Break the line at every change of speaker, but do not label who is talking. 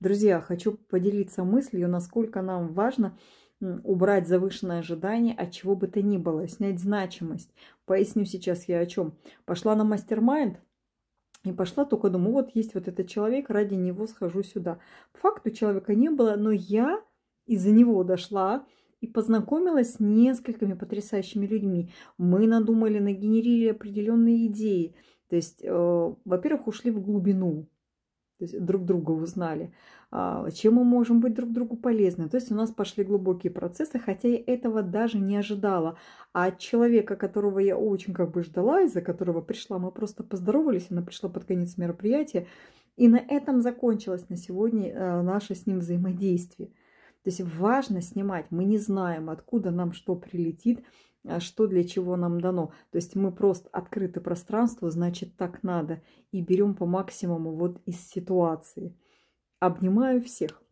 Друзья, хочу поделиться мыслью, насколько нам важно убрать завышенное ожидание от чего бы то ни было, снять значимость. Поясню сейчас я о чем. Пошла на мастер-майнд и пошла только думаю, вот есть вот этот человек, ради него схожу сюда. По факту человека не было, но я из-за него дошла и познакомилась с несколькими потрясающими людьми. Мы надумали, нагенерили определенные идеи. То есть, во-первых, ушли в глубину. То есть друг друга узнали, чем мы можем быть друг другу полезны. То есть у нас пошли глубокие процессы, хотя я этого даже не ожидала. А от человека, которого я очень как бы ждала, из-за которого пришла, мы просто поздоровались, она пришла под конец мероприятия. И на этом закончилось на сегодня наше с ним взаимодействие. То есть важно снимать. Мы не знаем, откуда нам что прилетит, что для чего нам дано. То есть мы просто открыты пространству, значит так надо. И берем по максимуму вот из ситуации. Обнимаю всех.